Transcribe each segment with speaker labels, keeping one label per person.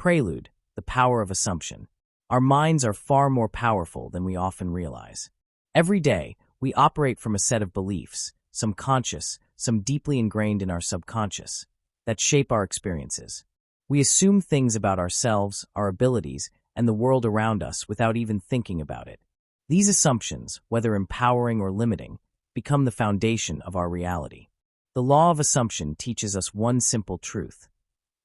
Speaker 1: Prelude, the power of assumption. Our minds are far more powerful than we often realize. Every day, we operate from a set of beliefs, some conscious, some deeply ingrained in our subconscious, that shape our experiences. We assume things about ourselves, our abilities, and the world around us without even thinking about it. These assumptions, whether empowering or limiting, become the foundation of our reality. The law of assumption teaches us one simple truth.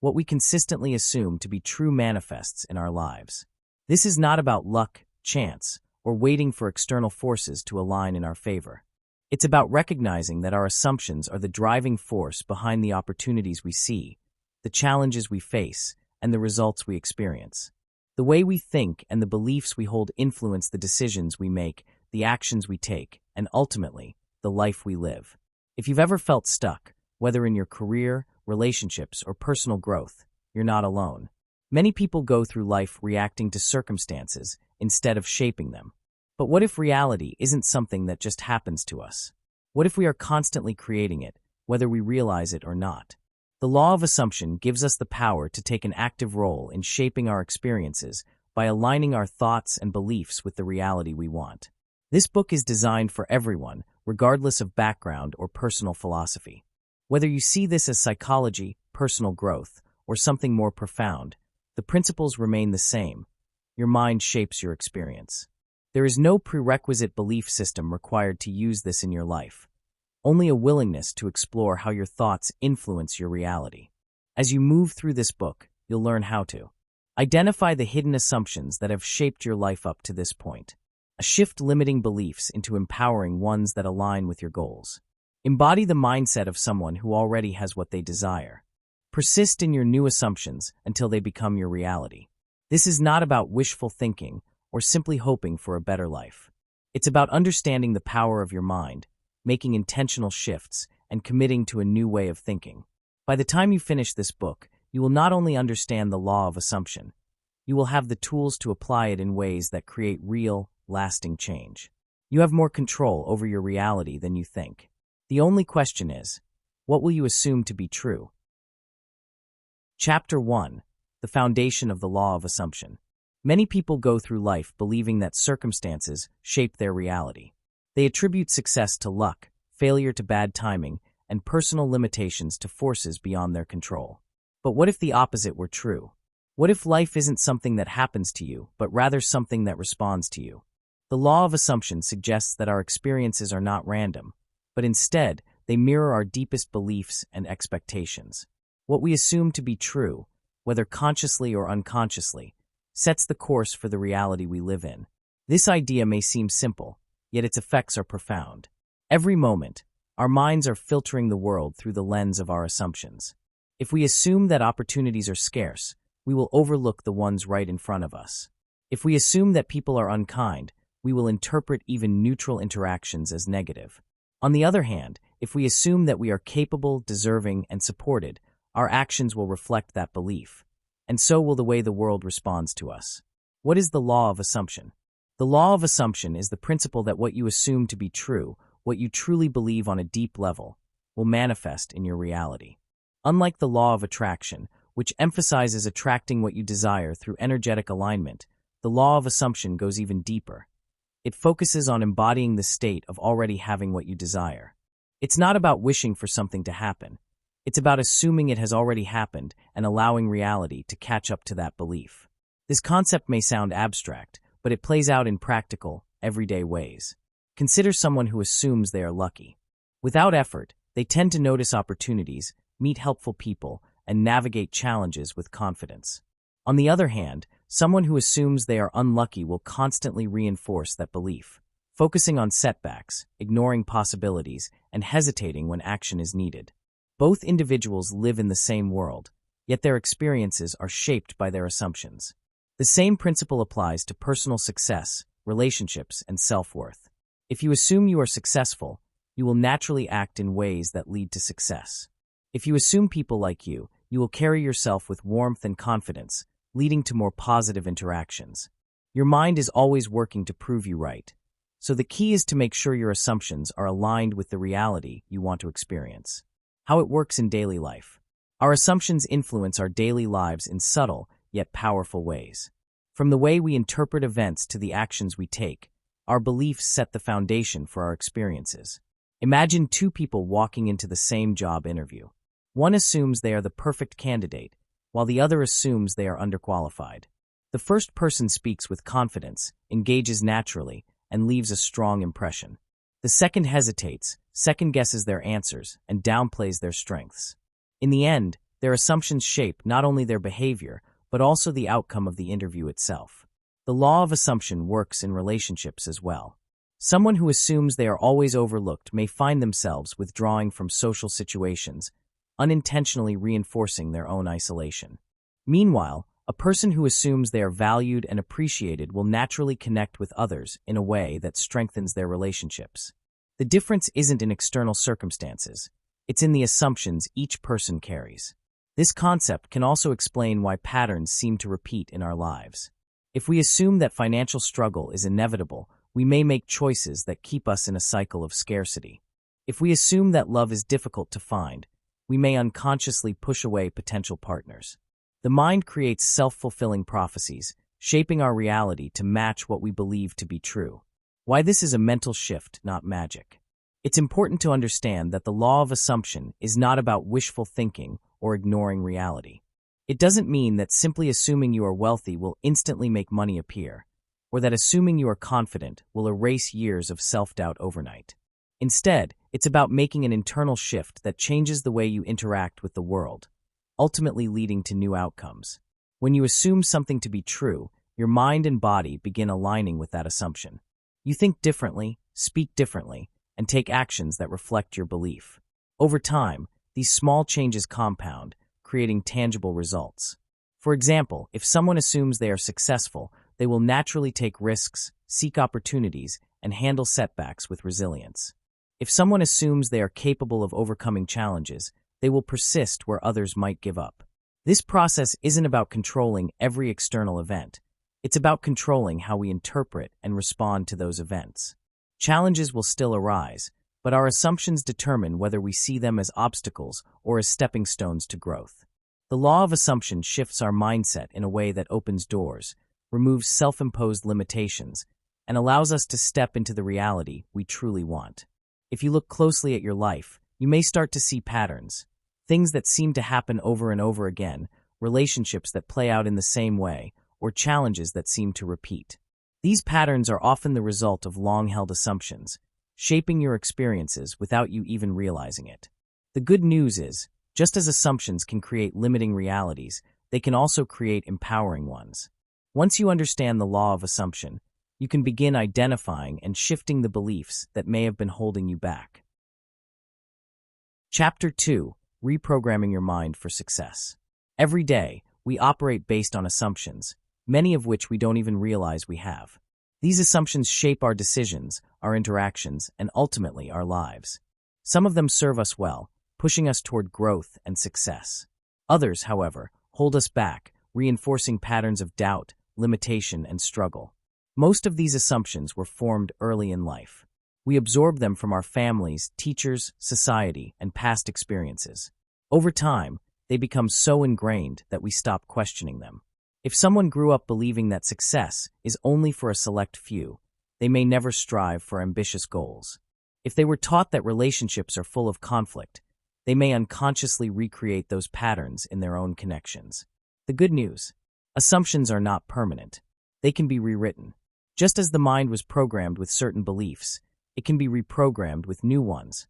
Speaker 1: What we consistently assume to be true manifests in our lives. This is not about luck, chance, or waiting for external forces to align in our favor. It's about recognizing that our assumptions are the driving force behind the opportunities we see, the challenges we face, and the results we experience. The way we think and the beliefs we hold influence the decisions we make, the actions we take, and ultimately, the life we live. If you've ever felt stuck, whether in your career, relationships, or personal growth, you're not alone. Many people go through life reacting to circumstances instead of shaping them. But what if reality isn't something that just happens to us? What if we are constantly creating it, whether we realize it or not? The law of assumption gives us the power to take an active role in shaping our experiences by aligning our thoughts and beliefs with the reality we want. This book is designed for everyone, regardless of background or personal philosophy. Whether you see this as psychology, personal growth, or something more profound, the principles remain the same. Your mind shapes your experience. There is no prerequisite belief system required to use this in your life. Only a willingness to explore how your thoughts influence your reality. As you move through this book, you'll learn how to identify the hidden assumptions that have shaped your life up to this point. Shift limiting beliefs into empowering ones that align with your goals. Embody the mindset of someone who already has what they desire. Persist in your new assumptions until they become your reality. This is not about wishful thinking or simply hoping for a better life. It's about understanding the power of your mind, making intentional shifts, and committing to a new way of thinking. By the time you finish this book, you will not only understand the law of assumption, you will have the tools to apply it in ways that create real, lasting change. You have more control over your reality than you think. The only question is, what will you assume to be true? Chapter 1. The Foundation of the Law of Assumption. Many people go through life believing that circumstances shape their reality. They attribute success to luck, failure to bad timing, and personal limitations to forces beyond their control. But what if the opposite were true? What if life isn't something that happens to you, but rather something that responds to you? The law of assumption suggests that our experiences are not random, but instead, they mirror our deepest beliefs and expectations. What we assume to be true, whether consciously or unconsciously, sets the course for the reality we live in. This idea may seem simple, yet its effects are profound. Every moment, our minds are filtering the world through the lens of our assumptions. If we assume that opportunities are scarce, we will overlook the ones right in front of us. If we assume that people are unkind, we will interpret even neutral interactions as negative. On the other hand, if we assume that we are capable, deserving, and supported, our actions will reflect that belief, and so will the way the world responds to us. What is the law of assumption? The law of assumption is the principle that what you assume to be true, what you truly believe on a deep level, will manifest in your reality. Unlike the law of attraction, which emphasizes attracting what you desire through energetic alignment, the law of assumption goes even deeper. It focuses on embodying the state of already having what you desire. It's not about wishing for something to happen. It's about assuming it has already happened and allowing reality to catch up to that belief. This concept may sound abstract, but it plays out in practical, everyday ways. Consider someone who assumes they are lucky. Without effort, they tend to notice opportunities, meet helpful people, and navigate challenges with confidence. On the other hand, someone who assumes they are unlucky will constantly reinforce that belief, focusing on setbacks, ignoring possibilities, and hesitating when action is needed. Both individuals live in the same world, yet their experiences are shaped by their assumptions. The same principle applies to personal success, relationships, and self-worth. If you assume you are successful, you will naturally act in ways that lead to success. If you assume people like you will carry yourself with warmth and confidence, leading to more positive interactions. Your mind is always working to prove you right, so the key is to make sure your assumptions are aligned with the reality you want to experience. How it works in daily life. Our assumptions influence our daily lives in subtle, yet powerful ways. From the way we interpret events to the actions we take, our beliefs set the foundation for our experiences. Imagine two people walking into the same job interview. One assumes they are the perfect candidate, while the other assumes they are underqualified. The first person speaks with confidence, engages naturally, and leaves a strong impression. The second hesitates, second-guesses their answers, and downplays their strengths. In the end, their assumptions shape not only their behavior, but also the outcome of the interview itself. The law of assumption works in relationships as well. Someone who assumes they are always overlooked may find themselves withdrawing from social situations, unintentionally reinforcing their own isolation. Meanwhile, a person who assumes they are valued and appreciated will naturally connect with others in a way that strengthens their relationships. The difference isn't in external circumstances, it's in the assumptions each person carries. This concept can also explain why patterns seem to repeat in our lives. If we assume that financial struggle is inevitable, we may make choices that keep us in a cycle of scarcity. If we assume that love is difficult to find, we may unconsciously push away potential partners. The mind creates self-fulfilling prophecies, shaping our reality to match what we believe to be true. Why this is a mental shift, not magic. It's important to understand that the law of assumption is not about wishful thinking or ignoring reality. It doesn't mean that simply assuming you are wealthy will instantly make money appear, or that assuming you are confident will erase years of self-doubt overnight. Instead, it's about making an internal shift that changes the way you interact with the world, ultimately leading to new outcomes. When you assume something to be true, your mind and body begin aligning with that assumption. You think differently, speak differently, and take actions that reflect your belief. Over time, these small changes compound, creating tangible results. For example, if someone assumes they are successful, they will naturally take risks, seek opportunities, and handle setbacks with resilience. If someone assumes they are capable of overcoming challenges, they will persist where others might give up. This process isn't about controlling every external event. It's about controlling how we interpret and respond to those events. Challenges will still arise, but our assumptions determine whether we see them as obstacles or as stepping stones to growth. The law of assumption shifts our mindset in a way that opens doors, removes self-imposed limitations, and allows us to step into the reality we truly want. If you look closely at your life, you may start to see patterns, things that seem to happen over and over again, relationships that play out in the same way, or challenges that seem to repeat. These patterns are often the result of long-held assumptions, shaping your experiences without you even realizing it. The good news is, just as assumptions can create limiting realities, they can also create empowering ones. Once you understand the law of assumption, you can begin identifying and shifting the beliefs that may have been holding you back. Chapter 2: Reprogramming Your Mind for Success. Every day, we operate based on assumptions, many of which we don't even realize we have. These assumptions shape our decisions, our interactions, and ultimately our lives. Some of them serve us well, pushing us toward growth and success. Others, however, hold us back, reinforcing patterns of doubt, limitation, and struggle. Most of these assumptions were formed early in life. We absorb them from our families, teachers, society, and past experiences. Over time, they become so ingrained that we stop questioning them. If someone grew up believing that success is only for a select few, they may never strive for ambitious goals. If they were taught that relationships are full of conflict, they may unconsciously recreate those patterns in their own connections. The good news: assumptions are not permanent. They can be rewritten. Just as the mind was programmed with certain beliefs, it can be reprogrammed with new ones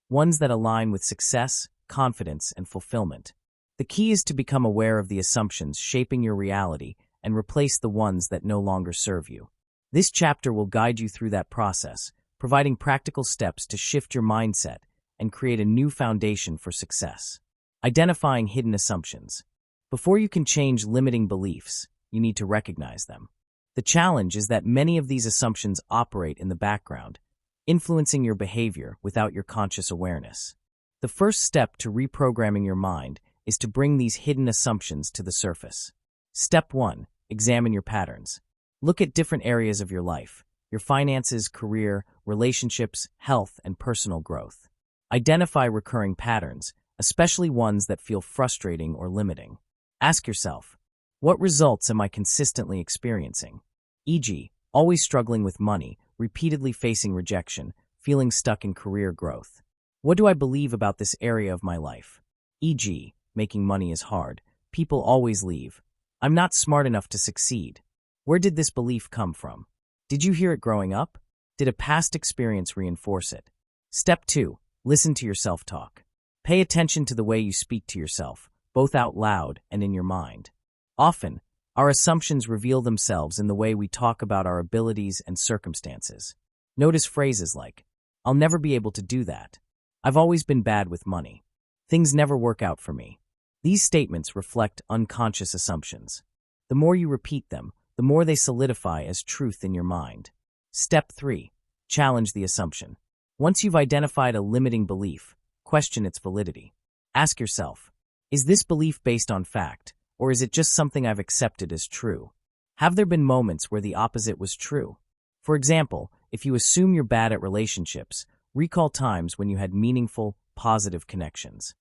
Speaker 1: that align with success, confidence, and fulfillment. The key is to become aware of the assumptions shaping your reality and replace the ones that no longer serve you. This chapter will guide you through that process, providing practical steps to shift your mindset and create a new foundation for success. Identifying hidden assumptions. Before you can change limiting beliefs, you need to recognize them. The challenge is that many of these assumptions operate in the background, influencing your behavior without your conscious awareness. The first step to reprogramming your mind is to bring these hidden assumptions to the surface. Step 1. Examine your patterns. Look at different areas of your life: your finances, career, relationships, health, and personal growth. Identify recurring patterns, especially ones that feel frustrating or limiting. Ask yourself, What results am I consistently experiencing? E.g., always struggling with money, repeatedly facing rejection, feeling stuck in career growth. What do I believe about this area of my life? E.g., making money is hard, people always leave, I'm not smart enough to succeed. Where did this belief come from? Did you hear it growing up? Did a past experience reinforce it? Step 2. Listen to your self-talk. Pay attention to the way you speak to yourself, both out loud and in your mind. Often, our assumptions reveal themselves in the way we talk about our abilities and circumstances. Notice phrases like, I'll never be able to do that. I've always been bad with money. Things never work out for me. These statements reflect unconscious assumptions. The more you repeat them, the more they solidify as truth in your mind. Step 3. Challenge the assumption. Once you've identified a limiting belief, question its validity. Ask yourself, is this belief based on fact, or is it just something I've accepted as true? Have there been moments where the opposite was true? For example, if you assume you're bad at relationships, recall times when you had meaningful, positive connections.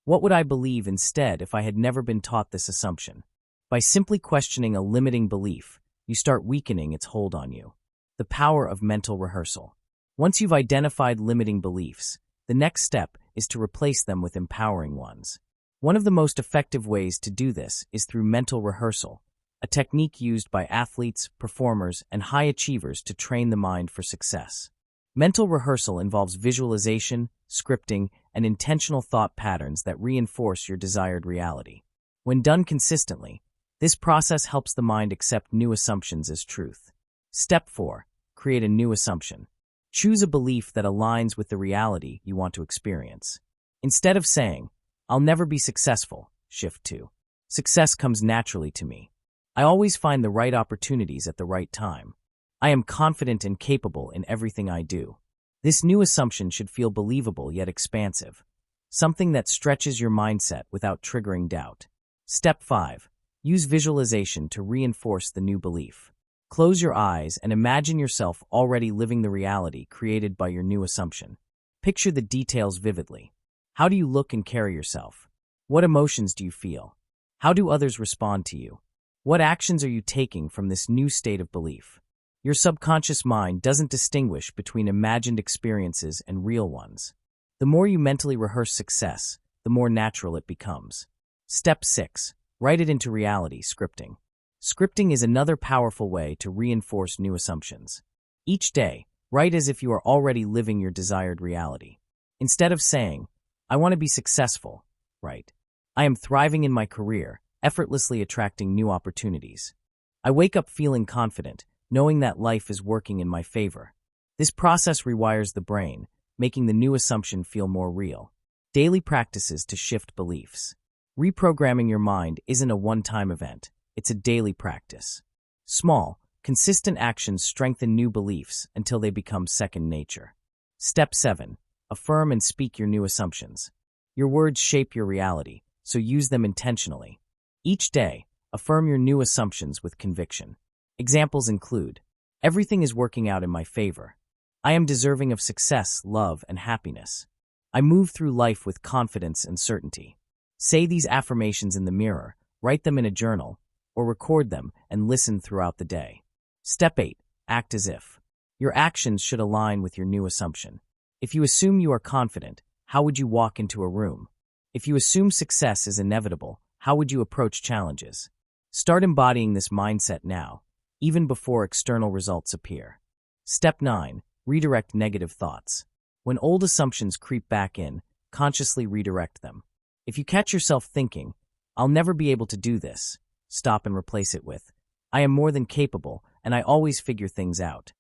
Speaker 1: What would I believe instead if I had never been taught this assumption? By simply questioning a limiting belief, you start weakening its hold on you. The power of mental rehearsal. Once you've identified limiting beliefs, the next step is to replace them with empowering ones. One of the most effective ways to do this is through mental rehearsal, a technique used by athletes, performers, and high achievers to train the mind for success. Mental rehearsal involves visualization, scripting, and intentional thought patterns that reinforce your desired reality. When done consistently, this process helps the mind accept new assumptions as truth. Step 4. Create a new assumption. Choose a belief that aligns with the reality you want to experience. Instead of saying, I'll never be successful, shift to, success comes naturally to me. I always find the right opportunities at the right time. I am confident and capable in everything I do. This new assumption should feel believable yet expansive, something that stretches your mindset without triggering doubt. Step 5. Use visualization to reinforce the new belief. Close your eyes and imagine yourself already living the reality created by your new assumption. Picture the details vividly. How do you look and carry yourself? What emotions do you feel? How do others respond to you? What actions are you taking from this new state of belief? Your subconscious mind doesn't distinguish between imagined experiences and real ones. The more you mentally rehearse success, the more natural it becomes. Step 6. Write it into reality, scripting. Scripting is another powerful way to reinforce new assumptions. Each day, write as if you are already living your desired reality. Instead of saying, I want to be successful, write, I am thriving in my career, effortlessly attracting new opportunities. I wake up feeling confident, knowing that life is working in my favor. This process rewires the brain, making the new assumption feel more real. Daily practices to shift beliefs. Reprogramming your mind isn't a one-time event. It's a daily practice. Small, consistent actions strengthen new beliefs until they become second nature. Step 7. Affirm and speak your new assumptions. Your words shape your reality, so use them intentionally. Each day, affirm your new assumptions with conviction. Examples include, everything is working out in my favor. I am deserving of success, love, and happiness. I move through life with confidence and certainty. Say these affirmations in the mirror, write them in a journal, or record them and listen throughout the day. Step 8. Act as if. Your actions should align with your new assumption. If you assume you are confident, how would you walk into a room? If you assume success is inevitable, how would you approach challenges? Start embodying this mindset now, even before external results appear. Step 9. Redirect negative thoughts. When old assumptions creep back in, consciously redirect them. If you catch yourself thinking, I'll never be able to do this, stop and replace it with, I am more than capable and I always figure things out.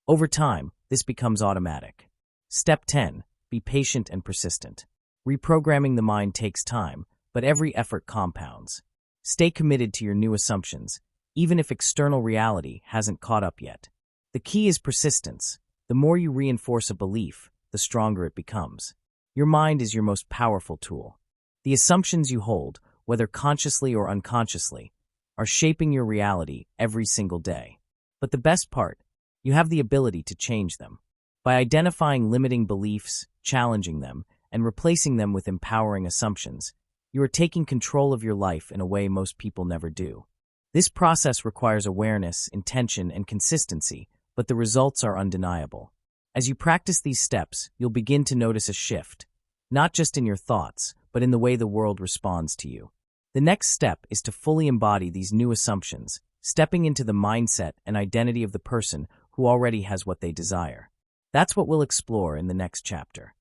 Speaker 1: Over time, this becomes automatic. Step 10. Be patient and persistent. Reprogramming the mind takes time, but every effort compounds. Stay committed to your new assumptions, even if external reality hasn't caught up yet. The key is persistence. The more you reinforce a belief, the stronger it becomes. Your mind is your most powerful tool. The assumptions you hold, whether consciously or unconsciously, are shaping your reality every single day. But the best part, you have the ability to change them. By identifying limiting beliefs, challenging them, and replacing them with empowering assumptions, you are taking control of your life in a way most people never do. This process requires awareness, intention, and consistency, but the results are undeniable. As you practice these steps, you'll begin to notice a shift, not just in your thoughts, but in the way the world responds to you. The next step is to fully embody these new assumptions, stepping into the mindset and identity of the person who already has what they desire. That's what we'll explore in the next chapter.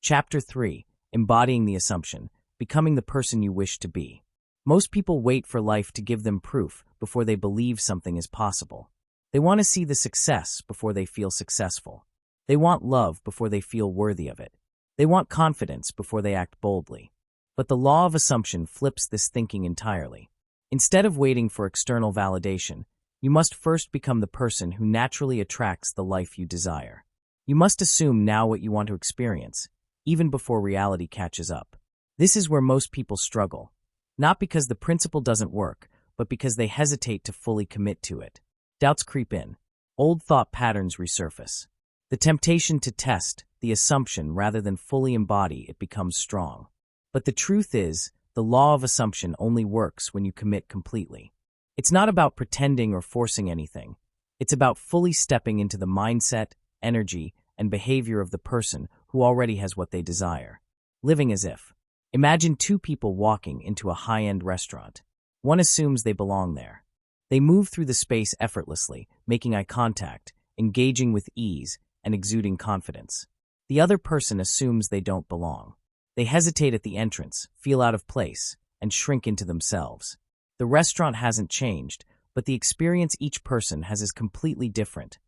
Speaker 1: Chapter 3: Embodying the Assumption, Becoming the Person You Wish to Be. Most people wait for life to give them proof before they believe something is possible. They want to see the success before they feel successful. They want love before they feel worthy of it. They want confidence before they act boldly. But the law of assumption flips this thinking entirely. Instead of waiting for external validation, you must first become the person who naturally attracts the life you desire. You must assume now what you want to experience, even before reality catches up. This is where most people struggle, not because the principle doesn't work, but because they hesitate to fully commit to it. Doubts creep in. Old thought patterns resurface. The temptation to test the assumption rather than fully embody it becomes strong. But the truth is, the law of assumption only works when you commit completely. It's not about pretending or forcing anything. It's about fully stepping into the mindset, energy, and behavior of the person who already has what they desire. Living as if. Imagine two people walking into a high-end restaurant. One assumes they belong there. They move through the space effortlessly, making eye contact, engaging with ease, and exuding confidence. The other person assumes they don't belong. They hesitate at the entrance, feel out of place, and shrink into themselves. The restaurant hasn't changed, but the experience each person has is completely different,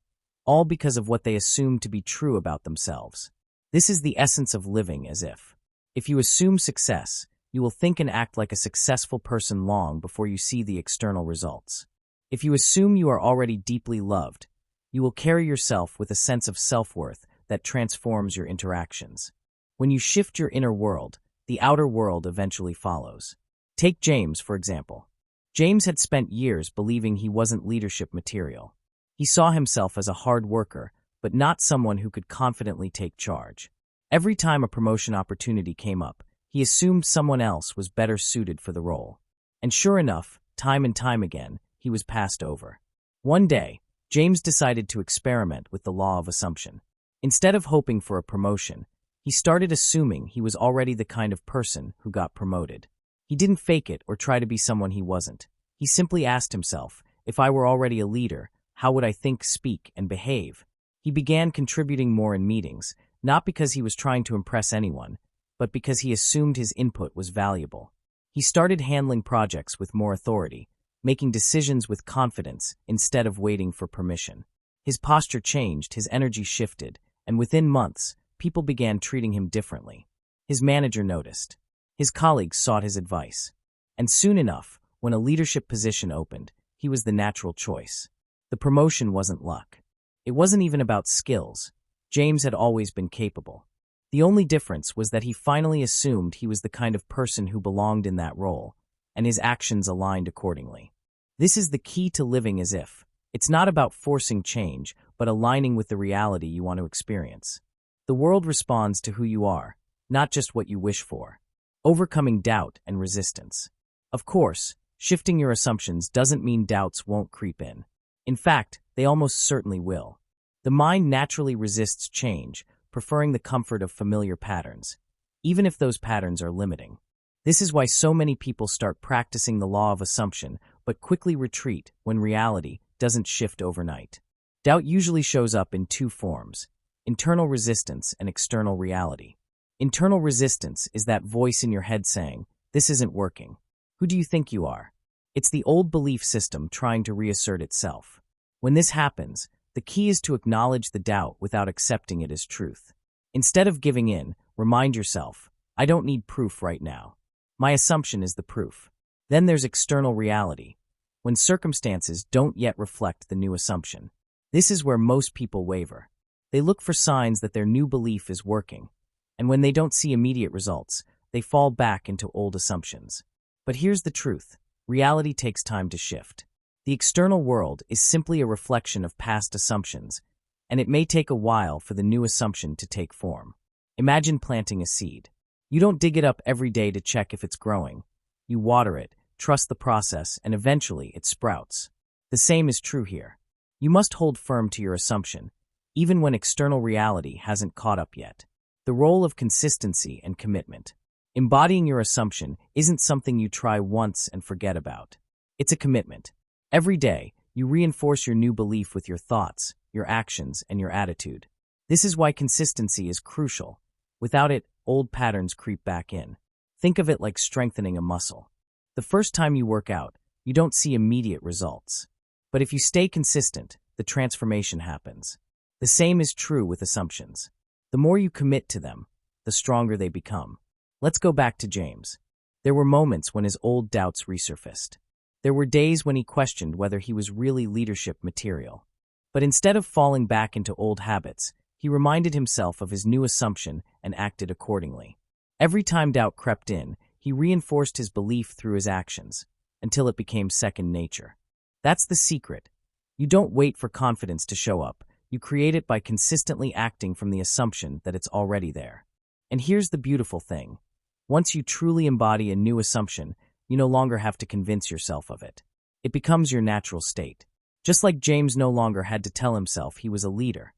Speaker 1: all because of what they assume to be true about themselves. This is the essence of living as if. If you assume success, you will think and act like a successful person long before you see the external results. If you assume you are already deeply loved, you will carry yourself with a sense of self-worth that transforms your interactions. When you shift your inner world, the outer world eventually follows. Take James, for example. James had spent years believing he wasn't leadership material. He saw himself as a hard worker, but not someone who could confidently take charge. Every time a promotion opportunity came up, he assumed someone else was better suited for the role. And sure enough, time and time again, he was passed over. One day, James decided to experiment with the law of assumption. Instead of hoping for a promotion, he started assuming he was already the kind of person who got promoted. He didn't fake it or try to be someone he wasn't. He simply asked himself, if I were already a leader, how would I think, speak, and behave? He began contributing more in meetings, not because he was trying to impress anyone, but because he assumed his input was valuable. He started handling projects with more authority, making decisions with confidence instead of waiting for permission. His posture changed, his energy shifted, and within months, people began treating him differently. His manager noticed. His colleagues sought his advice. And soon enough, when a leadership position opened, he was the natural choice. The promotion wasn't luck. It wasn't even about skills. James had always been capable. The only difference was that he finally assumed he was the kind of person who belonged in that role, and his actions aligned accordingly. This is the key to living as if. It's not about forcing change, but aligning with the reality you want to experience. The world responds to who you are, not just what you wish for. Overcoming doubt and resistance. Of course, shifting your assumptions doesn't mean doubts won't creep in. In fact, they almost certainly will. The mind naturally resists change, preferring the comfort of familiar patterns, even if those patterns are limiting. This is why so many people start practicing the law of assumption, but quickly retreat when reality doesn't shift overnight. Doubt usually shows up in two forms: internal resistance and external reality. Internal resistance is that voice in your head saying, "This isn't working. Who do you think you are?" It's the old belief system trying to reassert itself. When this happens, the key is to acknowledge the doubt without accepting it as truth. Instead of giving in, remind yourself, I don't need proof right now. My assumption is the proof. Then there's external reality, when circumstances don't yet reflect the new assumption. This is where most people waver. They look for signs that their new belief is working, and when they don't see immediate results, they fall back into old assumptions. But here's the truth. Reality takes time to shift. The external world is simply a reflection of past assumptions, and it may take a while for the new assumption to take form. Imagine planting a seed. You don't dig it up every day to check if it's growing. You water it, trust the process, and eventually it sprouts. The same is true here. You must hold firm to your assumption, even when external reality hasn't caught up yet. The role of consistency and commitment. Embodying your assumption isn't something you try once and forget about. It's a commitment. Every day, you reinforce your new belief with your thoughts, your actions, and your attitude. This is why consistency is crucial. Without it, old patterns creep back in. Think of it like strengthening a muscle. The first time you work out, you don't see immediate results. But if you stay consistent, the transformation happens. The same is true with assumptions. The more you commit to them, the stronger they become. Let's go back to James. There were moments when his old doubts resurfaced. There were days when he questioned whether he was really leadership material. But instead of falling back into old habits, he reminded himself of his new assumption and acted accordingly. Every time doubt crept in, he reinforced his belief through his actions, until it became second nature. That's the secret. You don't wait for confidence to show up. You create it by consistently acting from the assumption that it's already there. And here's the beautiful thing. Once you truly embody a new assumption, you no longer have to convince yourself of it. It becomes your natural state. Just like James no longer had to tell himself he was a leader.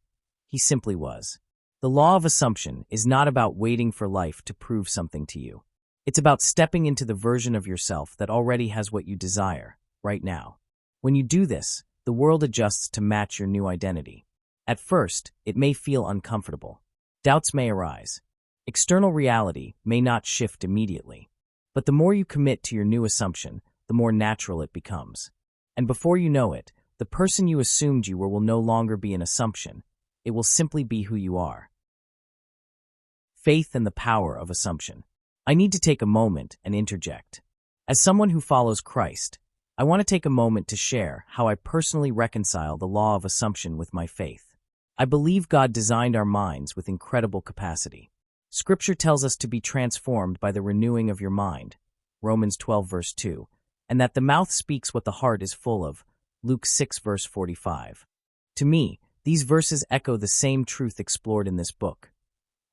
Speaker 1: He simply was. The law of assumption is not about waiting for life to prove something to you. It's about stepping into the version of yourself that already has what you desire, right now. When you do this, the world adjusts to match your new identity. At first, it may feel uncomfortable. Doubts may arise. External reality may not shift immediately. But the more you commit to your new assumption, the more natural it becomes. And before you know it, the person you assumed you were will no longer be an assumption. It will simply be who you are. Faith and the power of assumption. I need to take a moment and interject. As someone who follows Christ, I want to take a moment to share how I personally reconcile the law of assumption with my faith. I believe God designed our minds with incredible capacity. Scripture tells us to be transformed by the renewing of your mind, Romans 12 verse 2, and that the mouth speaks what the heart is full of, Luke 6 verse 45. To me, these verses echo the same truth explored in this book.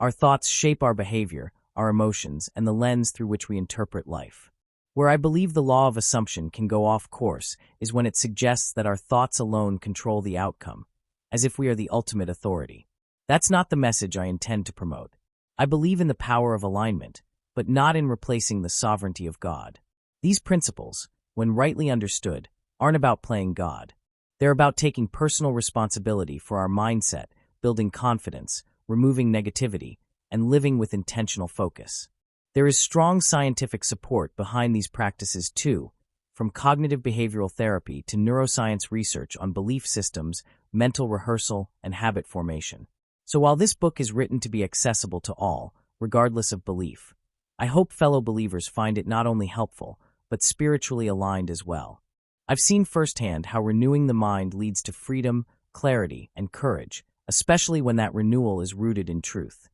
Speaker 1: Our thoughts shape our behavior, our emotions, and the lens through which we interpret life. Where I believe the law of assumption can go off course is when it suggests that our thoughts alone control the outcome, as if we are the ultimate authority. That's not the message I intend to promote. I believe in the power of alignment, but not in replacing the sovereignty of God. These principles, when rightly understood, aren't about playing God. They're about taking personal responsibility for our mindset, building confidence, removing negativity, and living with intentional focus. There is strong scientific support behind these practices too, from cognitive behavioral therapy to neuroscience research on belief systems, mental rehearsal, and habit formation. So while this book is written to be accessible to all, regardless of belief, I hope fellow believers find it not only helpful, but spiritually aligned as well. I've seen firsthand how renewing the mind leads to freedom, clarity, and courage, especially when that renewal is rooted in truth.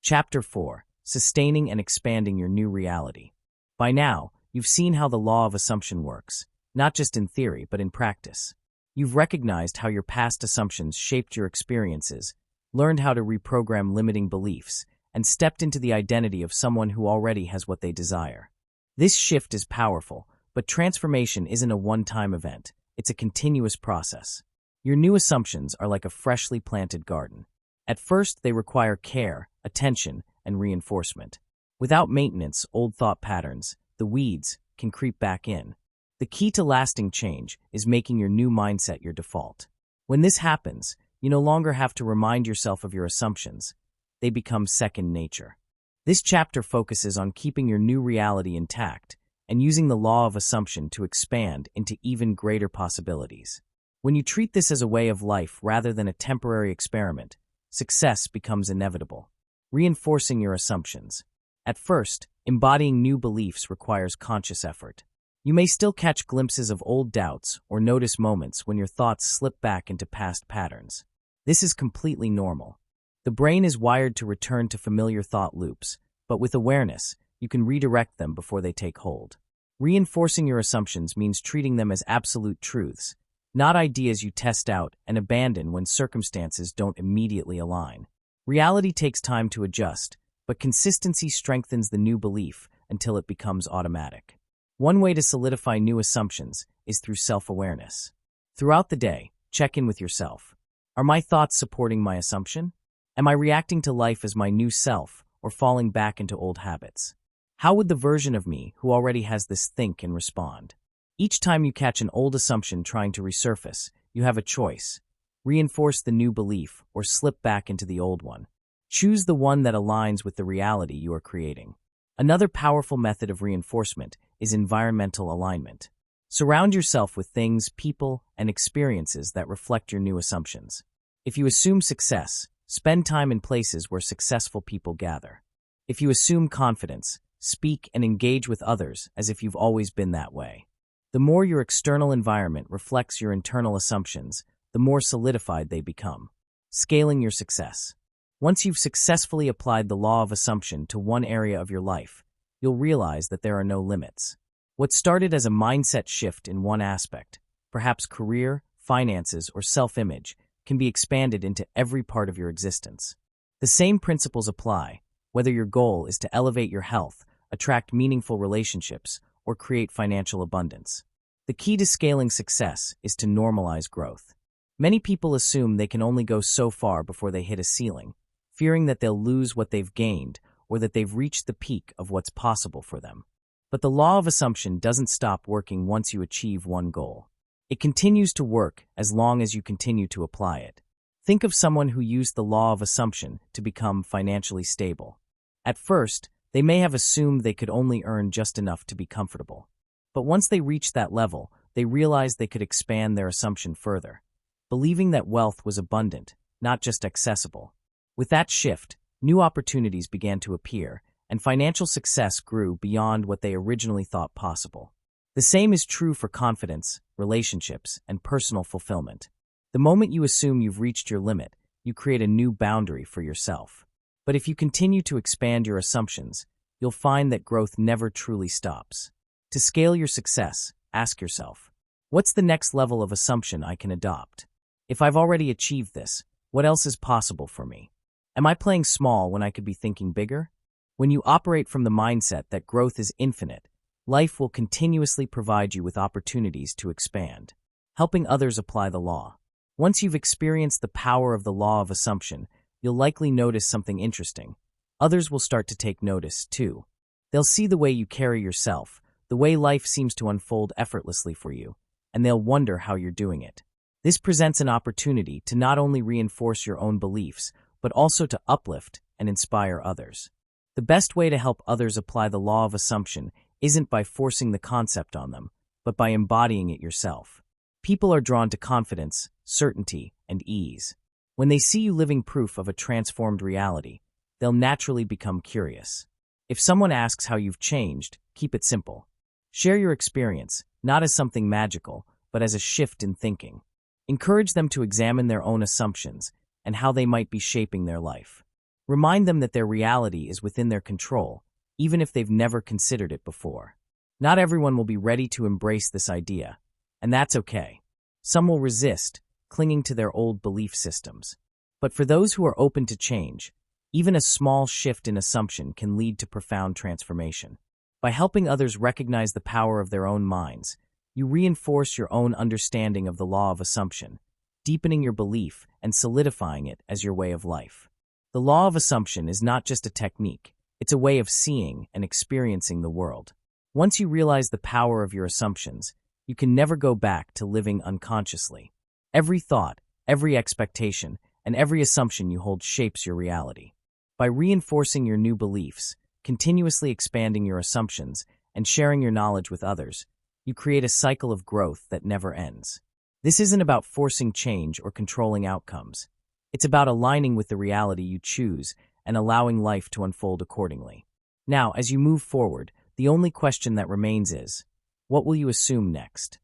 Speaker 1: Chapter 4. Sustaining and Expanding Your New Reality. By now, you've seen how the law of assumption works, not just in theory, but in practice. You've recognized how your past assumptions shaped your experiences, learned how to reprogram limiting beliefs, and stepped into the identity of someone who already has what they desire. This shift is powerful, but transformation isn't a one-time event. It's a continuous process. Your new assumptions are like a freshly planted garden. At first, they require care, attention, and reinforcement. Without maintenance, old thought patterns, the weeds, can creep back in. The key to lasting change is making your new mindset your default. When this happens, you no longer have to remind yourself of your assumptions. They become second nature. This chapter focuses on keeping your new reality intact and using the law of assumption to expand into even greater possibilities. When you treat this as a way of life rather than a temporary experiment, success becomes inevitable. Reinforcing your assumptions. At first, embodying new beliefs requires conscious effort. You may still catch glimpses of old doubts or notice moments when your thoughts slip back into past patterns. This is completely normal. The brain is wired to return to familiar thought loops, but with awareness, you can redirect them before they take hold. Reinforcing your assumptions means treating them as absolute truths, not ideas you test out and abandon when circumstances don't immediately align. Reality takes time to adjust, but consistency strengthens the new belief, until it becomes automatic. One way to solidify new assumptions is through self-awareness. Throughout the day, check in with yourself. Are my thoughts supporting my assumption? Am I reacting to life as my new self or falling back into old habits? How would the version of me who already has this think and respond? Each time you catch an old assumption trying to resurface, you have a choice. Reinforce the new belief or slip back into the old one. Choose the one that aligns with the reality you are creating. Another powerful method of reinforcement is environmental alignment. Surround yourself with things, people, and experiences that reflect your new assumptions. If you assume success, spend time in places where successful people gather. If you assume confidence, speak and engage with others as if you've always been that way. The more your external environment reflects your internal assumptions, the more solidified they become. Scaling your success. Once you've successfully applied the law of assumption to one area of your life, you'll realize that there are no limits. What started as a mindset shift in one aspect, perhaps career, finances, or self-image, can be expanded into every part of your existence. The same principles apply, whether your goal is to elevate your health, attract meaningful relationships, or create financial abundance. The key to scaling success is to normalize growth. Many people assume they can only go so far before they hit a ceiling, fearing that they'll lose what they've gained or that they've reached the peak of what's possible for them. But the law of assumption doesn't stop working once you achieve one goal. It continues to work as long as you continue to apply it. Think of someone who used the law of assumption to become financially stable. At first, they may have assumed they could only earn just enough to be comfortable. But once they reached that level, they realized they could expand their assumption further, believing that wealth was abundant, not just accessible. With that shift, new opportunities began to appear, and financial success grew beyond what they originally thought possible. The same is true for confidence, relationships, and personal fulfillment. The moment you assume you've reached your limit, you create a new boundary for yourself. But if you continue to expand your assumptions, you'll find that growth never truly stops. To scale your success, ask yourself, what's the next level of assumption I can adopt? If I've already achieved this, what else is possible for me? Am I playing small when I could be thinking bigger? When you operate from the mindset that growth is infinite, life will continuously provide you with opportunities to expand, helping others apply the law. Once you've experienced the power of the law of assumption, you'll likely notice something interesting. Others will start to take notice, too. They'll see the way you carry yourself, the way life seems to unfold effortlessly for you, and they'll wonder how you're doing it. This presents an opportunity to not only reinforce your own beliefs, but also to uplift and inspire others. The best way to help others apply the law of assumption isn't by forcing the concept on them, but by embodying it yourself. People are drawn to confidence, certainty, and ease. When they see you living proof of a transformed reality, they'll naturally become curious. If someone asks how you've changed, keep it simple. Share your experience, not as something magical, but as a shift in thinking. Encourage them to examine their own assumptions and how they might be shaping their life. Remind them that their reality is within their control, even if they've never considered it before. Not everyone will be ready to embrace this idea, and that's okay. Some will resist, clinging to their old belief systems. But for those who are open to change, even a small shift in assumption can lead to profound transformation. By helping others recognize the power of their own minds, you reinforce your own understanding of the law of assumption, deepening your belief and solidifying it as your way of life. The law of assumption is not just a technique, it's a way of seeing and experiencing the world. Once you realize the power of your assumptions, you can never go back to living unconsciously. Every thought, every expectation, and every assumption you hold shapes your reality. By reinforcing your new beliefs, continuously expanding your assumptions, and sharing your knowledge with others, you create a cycle of growth that never ends. This isn't about forcing change or controlling outcomes. It's about aligning with the reality you choose and allowing life to unfold accordingly. Now, as you move forward, the only question that remains is, what will you assume next?